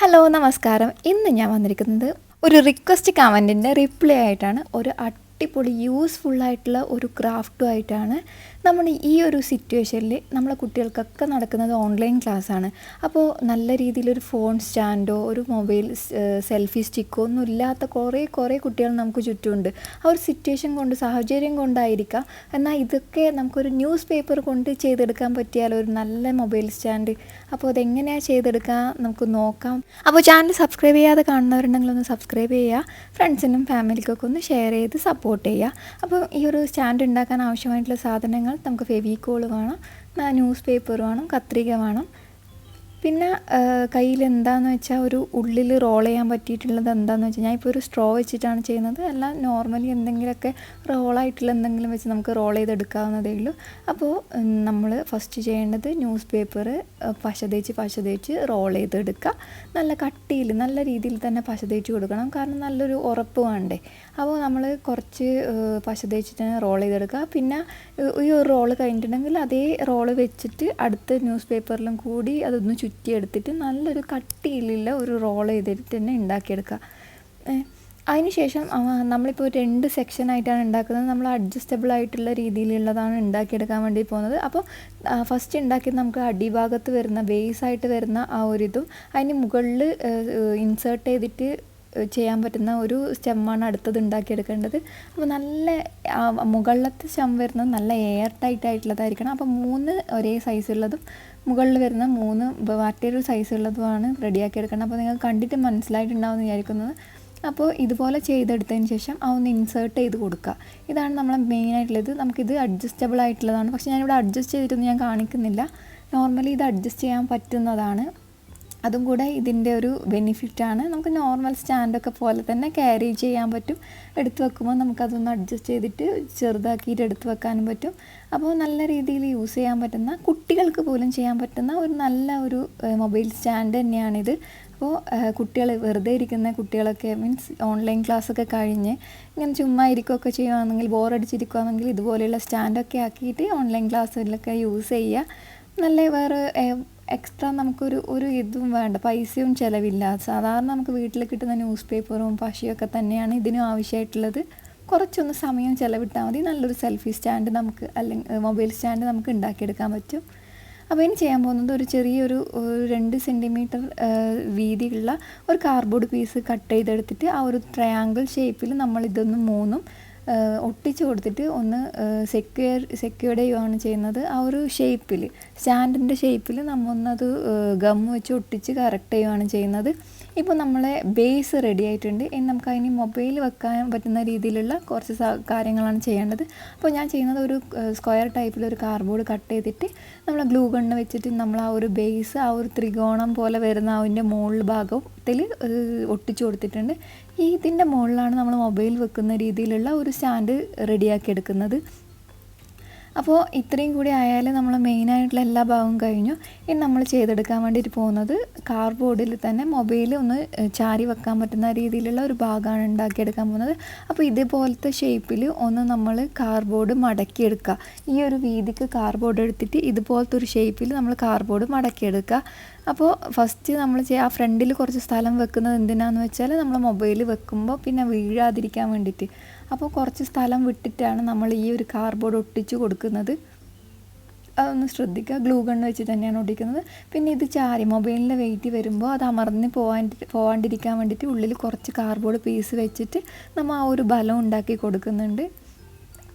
Hello നമസ്കാരം. ഇന്ന് ഞാൻ വന്നിരിക്കുന്നത് ഒരു റിക്വസ്റ്റ് കമൻറ്റിൻ്റെ റിപ്ലൈ ആയിട്ടാണ്. ഒരു അടിപൊളി യൂസ്ഫുള്ളായിട്ടുള്ള ഒരു ക്രാഫ്റ്റുമായിട്ടാണ്. നമ്മൾ ഈ ഒരു സിറ്റുവേഷനിൽ നമ്മളെ കുട്ടികൾക്കൊക്കെ നടക്കുന്നത് ഓൺലൈൻ ക്ലാസ്സാണ്. അപ്പോൾ നല്ല രീതിയിലൊരു ഫോൺ സ്റ്റാൻഡോ ഒരു മൊബൈൽ സെൽഫി സ്റ്റിക്കോ ഒന്നും ഇല്ലാത്ത കുറേ കുട്ടികൾ നമുക്ക് ചുറ്റുമുണ്ട്. ആ ഒരു സിറ്റുവേഷൻ കൊണ്ട് സാഹചര്യം കൊണ്ടായിരിക്കാം. എന്നാൽ ഇതൊക്കെ നമുക്കൊരു ന്യൂസ് പേപ്പർ കൊണ്ട് ചെയ്തെടുക്കാൻ പറ്റിയാൽ ഒരു നല്ല മൊബൈൽ സ്റ്റാൻഡ്. അപ്പോൾ അതെങ്ങനെയാണ് ചെയ്തെടുക്കുക നമുക്ക് നോക്കാം. അപ്പോൾ ചാനൽ സബ്സ്ക്രൈബ് ചെയ്യാതെ കാണുന്നവരുണ്ടെങ്കിൽ ഒന്ന് സബ്സ്ക്രൈബ് ചെയ്യുക. ഫ്രണ്ട്സിനും ഫാമിലിക്കൊക്കെ ഒന്ന് ഷെയർ ചെയ്ത് സപ്പോർട്ട് ചെയ്യുക. അപ്പോൾ ഈ ഒരു സ്റ്റാൻഡ് ഉണ്ടാക്കാൻ ആവശ്യമായിട്ടുള്ള സാധനങ്ങൾ നമുക്ക് ഫെവിക്കോൾ വേണം, ന്യൂസ് പേപ്പർ വേണം, കത്രിക വേണം. പിന്നെ കയ്യിൽ എന്താണെന്ന് വെച്ചാൽ ഒരു ഉള്ളിൽ റോൾ ചെയ്യാൻ പറ്റിയിട്ടുള്ളത് എന്താണെന്ന് വെച്ചാൽ ഞാനിപ്പോൾ ഒരു സ്ട്രോ വെച്ചിട്ടാണ് ചെയ്യുന്നത്. അല്ല നോർമലി എന്തെങ്കിലുമൊക്കെ റോളായിട്ടുള്ള എന്തെങ്കിലും വെച്ച് നമുക്ക് റോൾ ചെയ്തെടുക്കാവുന്നതേ ഉള്ളൂ. അപ്പോൾ നമ്മൾ ഫസ്റ്റ് ചെയ്യേണ്ടത് ന്യൂസ് പേപ്പർ പശ തേച്ച് റോൾ ചെയ്തെടുക്കുക. നല്ല കട്ടിയിൽ നല്ല രീതിയിൽ തന്നെ പശ തേച്ച് കൊടുക്കണം, കാരണം നല്ലൊരു ഉറപ്പ് വേണ്ടേ. അപ്പോൾ നമ്മൾ കുറച്ച് പശ തേച്ചിട്ട് തന്നെ റോൾ ചെയ്തെടുക്കുക. പിന്നെ ഈ ഒരു റോള് കഴിഞ്ഞിട്ടുണ്ടെങ്കിൽ അതേ റോള് വെച്ചിട്ട് അടുത്ത ന്യൂസ് പേപ്പറിലും കൂടി അതൊന്ന് ചുറ്റിയെടുത്തിട്ട് നല്ലൊരു കട്ടിയിലുള്ള ഒരു റോൾ ചെയ്തിട്ട് തന്നെ ഉണ്ടാക്കിയെടുക്കുക. അതിന് ശേഷം നമ്മളിപ്പോൾ 2 സെക്ഷനായിട്ടാണ് ഉണ്ടാക്കുന്നത്. നമ്മൾ അഡ്ജസ്റ്റബിൾ ആയിട്ടുള്ള രീതിയിലുള്ളതാണ് ഉണ്ടാക്കിയെടുക്കാൻ വേണ്ടി പോകുന്നത്. അപ്പോൾ ഫസ്റ്റ് ഉണ്ടാക്കിയത് നമുക്ക് അടിഭാഗത്ത് വരുന്ന ബേസായിട്ട് വരുന്ന ആ ഒരിതും അതിന് മുകളിൽ ഇൻസേർട്ട് ചെയ്തിട്ട് ചെയ്യാൻ പറ്റുന്ന ഒരു സ്റ്റെമ്മാണ് അടുത്തത് ഉണ്ടാക്കിയെടുക്കേണ്ടത്. അപ്പോൾ നല്ല മുകളിലത്തെ സ്റ്റെം വരുന്നത് നല്ല എയർ ടൈറ്റ് ആയിട്ടുള്ളതായിരിക്കണം. അപ്പോൾ 3 ഒരേ സൈസുള്ളതും മുകളിൽ വരുന്ന 3 മറ്റൊരു സൈസുള്ളതുമാണ് റെഡിയാക്കി എടുക്കണം. അപ്പോൾ നിങ്ങൾക്ക് കണ്ടിട്ട് മനസ്സിലായിട്ടുണ്ടാവും എന്ന് വിചാരിക്കുന്നത്. അപ്പോൾ ഇതുപോലെ ചെയ്തെടുത്തതിന് ശേഷം ഒന്ന് ഇൻസേർട്ട് ചെയ്ത് കൊടുക്കുക. ഇതാണ് നമ്മളെ മെയിനായിട്ടുള്ളത്. നമുക്കിത് അഡ്ജസ്റ്റബിൾ ആയിട്ടുള്ളതാണ്. പക്ഷേ ഞാനിവിടെ അഡ്ജസ്റ്റ് ചെയ്തിട്ടൊന്നും ഞാൻ കാണിക്കുന്നില്ല. നോർമലി ഇത് അഡ്ജസ്റ്റ് ചെയ്യാൻ പറ്റുന്നതാണ്. അതും കൂടെ ഇതിൻ്റെ ഒരു ബെനിഫിറ്റാണ്. നമുക്ക് നോർമൽ സ്റ്റാൻഡൊക്കെ പോലെ തന്നെ ക്യാരി ചെയ്യാൻ പറ്റും. എടുത്ത് വെക്കുമ്പോൾ നമുക്കതൊന്ന് അഡ്ജസ്റ്റ് ചെയ്തിട്ട് ചെറുതാക്കിയിട്ട് എടുത്ത് വെക്കാനും പറ്റും. അപ്പോൾ നല്ല രീതിയിൽ യൂസ് ചെയ്യാൻ പറ്റുന്ന, കുട്ടികൾക്ക് പോലും ചെയ്യാൻ പറ്റുന്ന ഒരു നല്ല ഒരു മൊബൈൽ സ്റ്റാൻഡ് തന്നെയാണിത്. അപ്പോൾ കുട്ടികൾ വെറുതെ ഇരിക്കുന്ന കുട്ടികളൊക്കെ മീൻസ് ഓൺലൈൻ ക്ലാസ്സൊക്കെ കഴിഞ്ഞ് ഇങ്ങനെ ചുമ്മാ ഇരിക്കുകയൊക്കെ ചെയ്യുകയാണെങ്കിൽ, ബോറടിച്ചിരിക്കുകയാണെങ്കിൽ ഇതുപോലെയുള്ള സ്റ്റാൻഡൊക്കെ ആക്കിയിട്ട് ഓൺലൈൻ ക്ലാസ്സിലൊക്കെ യൂസ് ചെയ്യുക. നല്ല വേറെ എക്സ്ട്രാ നമുക്കൊരു ഇതും വേണ്ട, പൈസയും ചിലവില്ല. സാധാരണ നമുക്ക് വീട്ടിൽ കിട്ടുന്ന ന്യൂസ് പേപ്പറും പശയൊക്കെ തന്നെയാണ് ഇതിനും ആവശ്യമായിട്ടുള്ളത്. കുറച്ചൊന്ന് സമയം ചിലവിട്ടാൽ മതി. നല്ലൊരു സെൽഫി സ്റ്റാൻഡ് നമുക്ക് അല്ലെങ്കിൽ മൊബൈൽ സ്റ്റാൻഡ് നമുക്ക് ഉണ്ടാക്കിയെടുക്കാൻ പറ്റും. അപ്പോൾ ഇനി ചെയ്യാൻ പോകുന്നത് ഒരു ചെറിയൊരു 2 സെൻറ്റിമീറ്റർ വീതിയുള്ള ഒരു കാർഡ്ബോർഡ് പീസ് കട്ട് ചെയ്തെടുത്തിട്ട് ആ ഒരു ട്രയാങ്കിൾ ഷേപ്പിൽ നമ്മളിതൊന്ന് 3ഉം ഒട്ടിച്ച് കൊടുത്തിട്ട് ഒന്ന് സെക്യൂർഡ് ചെയ്യുകയാണ് ചെയ്യുന്നത്. ആ ഒരു ഷേപ്പിൽ, സ്റ്റാൻഡിൻ്റെ ഷേപ്പിൽ നമ്മൊന്നത് ഗം വെച്ച് ഒട്ടിച്ച് കറക്റ്റ് ചെയ്യുകയാണ് ചെയ്യുന്നത്. ഇപ്പോൾ നമ്മളെ ബേസ് റെഡി ആയിട്ടുണ്ട്. ഇനി നമുക്ക് അതിന് മൊബൈൽ വെക്കാൻ പറ്റുന്ന രീതിയിലുള്ള കുറച്ച് കാര്യങ്ങളാണ് ചെയ്യേണ്ടത്. അപ്പോൾ ഞാൻ ചെയ്യുന്നത് ഒരു സ്ക്വയർ ടൈപ്പിലൊരു കാർഡ്ബോർഡ് കട്ട് ചെയ്തിട്ട് നമ്മൾ ഗ്ലൂ ഗണ്ണ് വെച്ചിട്ട് നമ്മൾ ആ ഒരു ബേസ് ആ ഒരു ത്രികോണം പോലെ വരുന്ന അതിൻ്റെ മുകളിൽ ഭാഗത്തിൽ ഒട്ടിച്ചു കൊടുത്തിട്ടുണ്ട്. ഇതിൻ്റെ മുകളിലാണ് നമ്മൾ മൊബൈൽ വെക്കുന്ന രീതിയിലുള്ള ഒരു സ്റ്റാൻഡ് റെഡിയാക്കി എടുക്കുന്നത്. അപ്പോൾ ഇത്രയും കൂടി ആയാൽ നമ്മൾ മെയിനായിട്ടുള്ള എല്ലാ ഭാഗവും കഴിഞ്ഞു. ഇനി നമ്മൾ ചെയ്തെടുക്കാൻ വേണ്ടിയിട്ട് പോകുന്നത് കാർഡ്ബോർഡിൽ തന്നെ മൊബൈൽ ഒന്ന് ചാരി വെക്കാൻ പറ്റുന്ന രീതിയിലുള്ള ഒരു ഭാഗമാണ് ഉണ്ടാക്കിയെടുക്കാൻ പോകുന്നത്. അപ്പോൾ ഇതേപോലത്തെ ഷേപ്പിൽ ഒന്ന് നമ്മൾ കാർഡ്ബോർഡ് മടക്കിയെടുക്കുക. ഈ ഒരു വീതിക്ക് കാർഡ്ബോർഡ് എടുത്തിട്ട് ഇതുപോലത്തെ ഒരു ഷേപ്പിൽ നമ്മൾ കാർഡ്ബോർഡ് മടക്കിയെടുക്കുക. അപ്പോൾ ഫസ്റ്റ് നമ്മൾ ആ ഫ്രണ്ടിൽ കുറച്ച് സ്ഥലം വെക്കുന്നത് എന്തിനാണെന്ന് വെച്ചാൽ നമ്മൾ മൊബൈൽ വെക്കുമ്പോൾ പിന്നെ വീഴാതിരിക്കാൻ വേണ്ടിയിട്ട്. അപ്പോൾ കുറച്ച് സ്ഥലം വിട്ടിട്ടാണ് നമ്മൾ ഈ ഒരു കാർഡ്ബോർഡ് ഒട്ടിച്ച് കൊടുക്കുന്നത്. അതൊന്ന് ശ്രദ്ധിക്കുക. ഗ്ലൂ ഗണ്ണ് വെച്ച് തന്നെയാണ് ഒട്ടിക്കുന്നത്. പിന്നെ ഇത് ചാരി മൊബൈലിൻ്റെ വെയിറ്റ് വരുമ്പോൾ അത് അമർന്ന് പോകാണ്ടിരിക്കാൻ വേണ്ടിയിട്ട് ഉള്ളിൽ കുറച്ച് കാർഡ്ബോർഡ് പീസ് വെച്ചിട്ട് നമ്മൾ ആ ഒരു ബലം ഉണ്ടാക്കി കൊടുക്കുന്നുണ്ട്.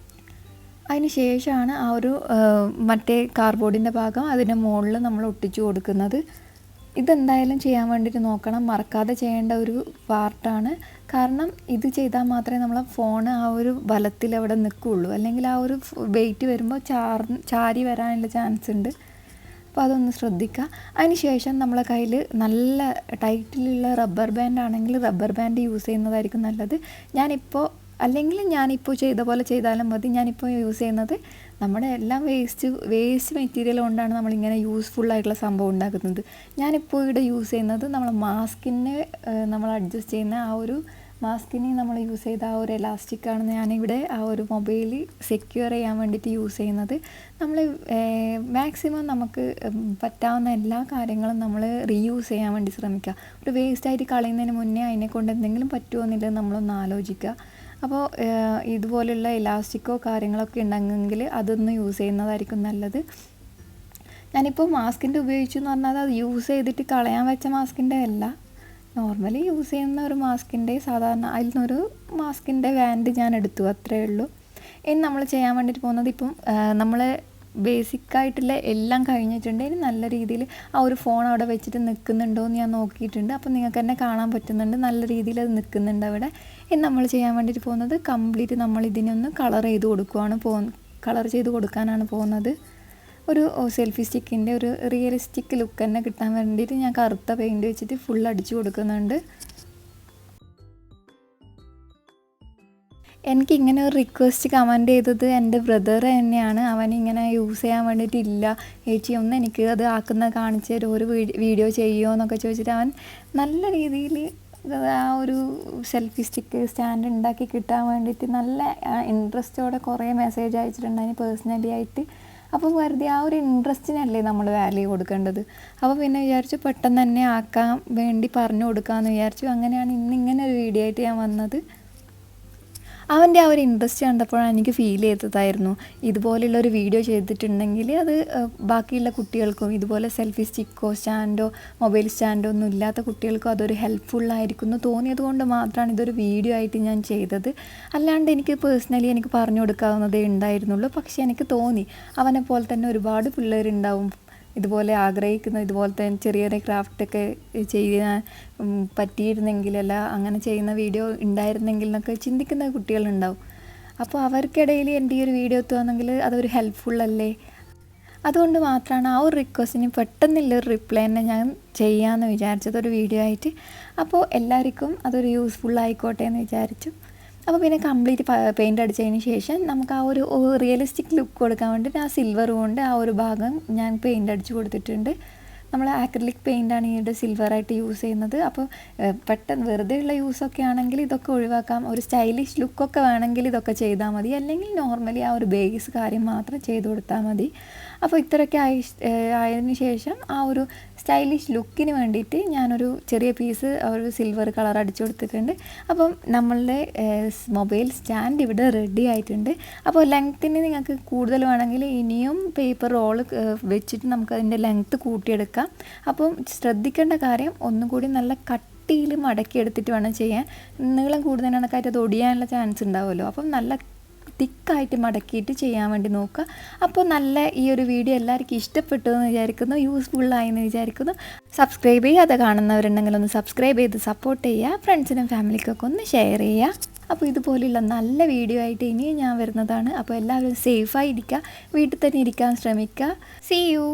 അതിന് ശേഷമാണ് ആ ഒരു മറ്റേ കാർഡ്ബോർഡിൻ്റെ ഭാഗം അതിൻ്റെ മുകളിൽ നമ്മൾ ഒട്ടിച്ചു കൊടുക്കുന്നത്. ഇതെന്തായാലും ചെയ്യാൻ വേണ്ടിയിട്ട് നോക്കണം, മറക്കാതെ ചെയ്യേണ്ട ഒരു പാർട്ടാണ്. കാരണം ഇത് ചെയ്താൽ മാത്രമേ നമ്മളെ ഫോൺ ആ ഒരു ബലത്തിൽ അവിടെ നിൽക്കുകയുള്ളൂ. അല്ലെങ്കിൽ ആ ഒരു വെയിറ്റ് വരുമ്പോൾ ചാരി വരാനുള്ള ചാൻസ് ഉണ്ട്. അപ്പോൾ അതൊന്ന് ശ്രദ്ധിക്കുക. അതിന് ശേഷം നമ്മളെ കയ്യിൽ നല്ല ടൈറ്റിലുള്ള റബ്ബർ ബാൻഡ് ആണെങ്കിൽ റബ്ബർ ബാൻഡ് യൂസ് ചെയ്യുന്നതായിരിക്കും നല്ലത്. ഞാനിപ്പോൾ ചെയ്ത പോലെ ചെയ്താലും മതി. ഞാനിപ്പോൾ യൂസ് ചെയ്യുന്നത് നമ്മുടെ എല്ലാം വേസ്റ്റ് മെറ്റീരിയൽ കൊണ്ടാണ് നമ്മളിങ്ങനെ യൂസ്ഫുള്ളായിട്ടുള്ള സംഭവം ഉണ്ടാക്കുന്നത്. ഞാനിപ്പോൾ ഇവിടെ യൂസ് ചെയ്യുന്നത് നമ്മൾ മാസ്കിന് നമ്മൾ അഡ്ജസ്റ്റ് ചെയ്യുന്ന ആ ഒരു മാസ്കിന് നമ്മൾ യൂസ് ചെയ്ത ആ ഒരു എലാസ്റ്റിക്കാണ് ഞാനിവിടെ ആ ഒരു മൊബൈൽ സെക്യൂർ ചെയ്യാൻ വേണ്ടിയിട്ട് യൂസ് ചെയ്യുന്നത്. നമ്മൾ മാക്സിമം നമുക്ക് പറ്റാവുന്ന എല്ലാ കാര്യങ്ങളും നമ്മൾ റീയൂസ് ചെയ്യാൻ വേണ്ടി ശ്രമിക്കുക. ഒരു വേസ്റ്റായിട്ട് കളയുന്നതിന് മുന്നേ അതിനെക്കൊണ്ട് എന്തെങ്കിലും പറ്റുമോ എന്നുള്ളത് നമ്മളൊന്ന് ആലോചിക്കുക. അപ്പോൾ ഇതുപോലുള്ള ഇലാസ്റ്റിക്കോ കാര്യങ്ങളൊക്കെ ഉണ്ടെങ്കിൽ അതൊന്ന് യൂസ് ചെയ്യുന്നതായിരിക്കും നല്ലത്. ഞാനിപ്പോൾ മാസ്കിൻ്റെ ഉപയോഗിച്ചു എന്ന് പറഞ്ഞാൽ അത് യൂസ് ചെയ്തിട്ട് കളയാൻ വെച്ച മാസ്കിൻ്റെ അല്ല, നോർമലി യൂസ് ചെയ്യുന്ന ഒരു മാസ്കിൻ്റെ സാധാരണ അതിൽ നിന്നൊരു മാസ്കിൻ്റെ വാൻഡ് ഞാൻ എടുത്തു, അത്രയേ ഉള്ളൂ. ഇനി നമ്മൾ ചെയ്യാൻ വേണ്ടിയിട്ട് പോകുന്നത് ഇപ്പം നമ്മൾ ബേസിക്കായിട്ടുള്ള എല്ലാം കഴിഞ്ഞിട്ടുണ്ട്. ഇനി നല്ല രീതിയിൽ ആ ഒരു ഫോൺ അവിടെ വെച്ചിട്ട് നിൽക്കുന്നുണ്ടോ എന്ന് ഞാൻ നോക്കിയിട്ടുണ്ട്. അപ്പോൾ നിങ്ങൾക്ക് തന്നെ കാണാൻ പറ്റുന്നുണ്ട്, നല്ല രീതിയിൽ അത് നിൽക്കുന്നുണ്ട് അവിടെ. ഇനി നമ്മൾ ചെയ്യാൻ വേണ്ടിയിട്ട് പോകുന്നത് കംപ്ലീറ്റ് നമ്മൾ ഇതിനൊന്ന് കളർ ചെയ്ത് കൊടുക്കാനാണ് പോകുന്നത്. ഒരു സെൽഫി സ്റ്റിക്കിൻ്റെ ഒരു റിയലിസ്റ്റിക് ലുക്ക് തന്നെ കിട്ടാൻ വേണ്ടിയിട്ട് ഞാൻ കറുത്ത പെയിൻറ്റ് വെച്ചിട്ട് ഫുൾ അടിച്ചു കൊടുക്കുന്നുണ്ട്. എനിക്കിങ്ങനെ ഒരു റിക്വസ്റ്റ് കമൻറ്റ് ചെയ്തത് എൻ്റെ ബ്രദർ തന്നെയാണ്. അവനിങ്ങനെ യൂസ് ചെയ്യാൻ വേണ്ടിയിട്ടില്ല ചേച്ചി, ഒന്ന് എനിക്ക് അത് ആക്കുന്നത് കാണിച്ച് തരും, ഒരു വീഡിയോ ചെയ്യുമോ എന്നൊക്കെ ചോദിച്ചിട്ട് അവൻ നല്ല രീതിയിൽ ആ ഒരു സെൽഫി സ്റ്റിക്ക് സ്റ്റാൻഡ് ഉണ്ടാക്കി കിട്ടാൻ വേണ്ടിയിട്ട് നല്ല ഇൻട്രസ്റ്റോടെ കുറേ മെസ്സേജ് അയച്ചിട്ടുണ്ടായിരുന്നു പേഴ്സണലി ആയിട്ട്. അപ്പോൾ വെറുതെ ആ ഒരു ഇൻട്രസ്റ്റിനല്ലേ നമ്മൾ വാല്യൂ കൊടുക്കേണ്ടത്. അപ്പോൾ പിന്നെ വിചാരിച്ചു പെട്ടെന്ന് തന്നെ ആക്കാൻ വേണ്ടി പറഞ്ഞു കൊടുക്കാമെന്ന് വിചാരിച്ചു. അങ്ങനെയാണ് ഇന്നിങ്ങനെ ഒരു വീഡിയോ ആയിട്ട് ഞാൻ വന്നത്. അവൻ്റെ ആ ഒരു ഇൻട്രസ്റ്റ് കണ്ടപ്പോഴാണ് എനിക്ക് ഫീൽ ചെയ്തതായിരുന്നു, ഇതുപോലെയുള്ളൊരു വീഡിയോ ചെയ്തിട്ടുണ്ടെങ്കിൽ അത് ബാക്കിയുള്ള കുട്ടികൾക്കും ഇതുപോലെ സെൽഫി സ്റ്റിക്കോ സ്റ്റാൻഡോ മൊബൈൽ സ്റ്റാൻഡോ ഒന്നും ഇല്ലാത്ത കുട്ടികൾക്കും അതൊരു ഹെൽപ്ഫുള്ളായിരിക്കും എന്ന് തോന്നിയത് കൊണ്ട് മാത്രമാണ് ഇതൊരു വീഡിയോ ആയിട്ട് ഞാൻ ചെയ്തത്. അല്ലാണ്ട് എനിക്ക് പേഴ്സണലി എനിക്ക് പറഞ്ഞു കൊടുക്കാവുന്നതേ ഉണ്ടായിരുന്നുള്ളൂ. പക്ഷേ എനിക്ക് തോന്നി അവനെ പോലെ തന്നെ ഒരുപാട് പിള്ളേരുണ്ടാവും ഇതുപോലെ ആഗ്രഹിക്കുന്ന, ഇതുപോലത്തെ ചെറിയ ചെറിയ ക്രാഫ്റ്റൊക്കെ ചെയ്യാൻ പറ്റിയിരുന്നെങ്കിലല്ല അങ്ങനെ ചെയ്യുന്ന വീഡിയോ ഉണ്ടായിരുന്നെങ്കിൽ എന്നൊക്കെ ചിന്തിക്കുന്ന കുട്ടികളുണ്ടാവും. അപ്പോൾ അവർക്കിടയിൽ എൻ്റെ ഈ ഒരു വീഡിയോ എത്തുകയാണെങ്കിൽ അതൊരു ഹെൽപ്ഫുള്ളല്ലേ. അതുകൊണ്ട് മാത്രമാണ് ആ ഒരു റിക്വസ്റ്റിന് പെട്ടെന്നുള്ളൊരു റിപ്ലൈ തന്നെ ഞാൻ ചെയ്യാമെന്ന് വിചാരിച്ചത് ഒരു വീഡിയോ ആയിട്ട്. അപ്പോൾ എല്ലാവർക്കും അതൊരു യൂസ്ഫുൾ ആയിക്കോട്ടെ എന്ന് വിചാരിച്ചു. അപ്പോൾ പിന്നെ കംപ്ലീറ്റ് പെയിൻ്റ് അടിച്ചതിന് ശേഷം നമുക്ക് ആ ഒരു റിയലിസ്റ്റിക് ലുക്ക് കൊടുക്കാൻ വേണ്ടിയിട്ട് ആ സിൽവർ കൊണ്ട് ആ ഒരു ഭാഗം ഞാൻ പെയിൻ്റ് അടിച്ച് കൊടുത്തിട്ടുണ്ട്. നമ്മൾ ആക്രിലിക് പെയിൻ്റാണ് ഈയുടെ സിൽവറായിട്ട് യൂസ് ചെയ്യുന്നത്. അപ്പോൾ പെട്ടെന്ന് വെറുതെ ഉള്ള യൂസൊക്കെ ആണെങ്കിൽ ഇതൊക്കെ ഒഴിവാക്കാം. ഒരു സ്റ്റൈലിഷ് ലുക്കൊക്കെ വേണമെങ്കിൽ ഇതൊക്കെ ചെയ്താൽ മതി, അല്ലെങ്കിൽ നോർമലി ആ ഒരു ബേസ് കാര്യം മാത്രം ചെയ്ത് കൊടുത്താൽ മതി. അപ്പോൾ ഇത്രയൊക്കെ ആയതിന് ശേഷം ആ ഒരു സ്റ്റൈലിഷ് ലുക്കിന് വേണ്ടിയിട്ട് ഞാനൊരു ചെറിയ പീസ് ഒരു സിൽവർ കളർ അടിച്ചു കൊടുത്തിട്ടുണ്ട്. അപ്പം നമ്മളുടെ മൊബൈൽ സ്റ്റാൻഡ് ഇവിടെ റെഡി ആയിട്ടുണ്ട്. അപ്പോൾ ലെങ്ത്തിന് നിങ്ങൾക്ക് കൂടുതൽ വേണമെങ്കിൽ ഇനിയും പേപ്പർ റോള് വെച്ചിട്ട് നമുക്കതിൻ്റെ ലെങ്ത്ത് കൂട്ടിയെടുക്കാം. അപ്പം ശ്രദ്ധിക്കേണ്ട കാര്യം ഒന്നും കൂടി നല്ല കട്ടിയിൽ മടക്കിയെടുത്തിട്ട് വേണം ചെയ്യാൻ. നീളം കൂടുതലാണൊക്കെ അത് ഒടിയാനുള്ള ചാൻസ് ഉണ്ടാവുമല്ലോ. അപ്പം നല്ല തിക്കായിട്ട് മടക്കിയിട്ട് ചെയ്യാൻ വേണ്ടി നോക്കുക. അപ്പോൾ നല്ല ഈ ഒരു വീഡിയോ എല്ലാവർക്കും ഇഷ്ടപ്പെട്ടു എന്ന് വിചാരിക്കുന്നു, യൂസ്ഫുള്ളായി എന്ന് വിചാരിക്കുന്നു. സബ്സ്ക്രൈബ് ചെയ്യാതെ കാണുന്നവരുണ്ടെങ്കിൽ ഒന്ന് സബ്സ്ക്രൈബ് ചെയ്ത് സപ്പോർട്ട് ചെയ്യുക. ഫ്രണ്ട്സിനും ഫാമിലിക്കൊക്കെ ഒന്ന് ഷെയർ ചെയ്യുക. അപ്പോൾ ഇതുപോലെയുള്ള നല്ല വീഡിയോ ആയിട്ട് ഇനിയും ഞാൻ വരുന്നതാണ്. അപ്പോൾ എല്ലാവരും സേഫായി ഇരിക്കുക, വീട്ടിൽ തന്നെ ഇരിക്കാൻ ശ്രമിക്കുക. See U.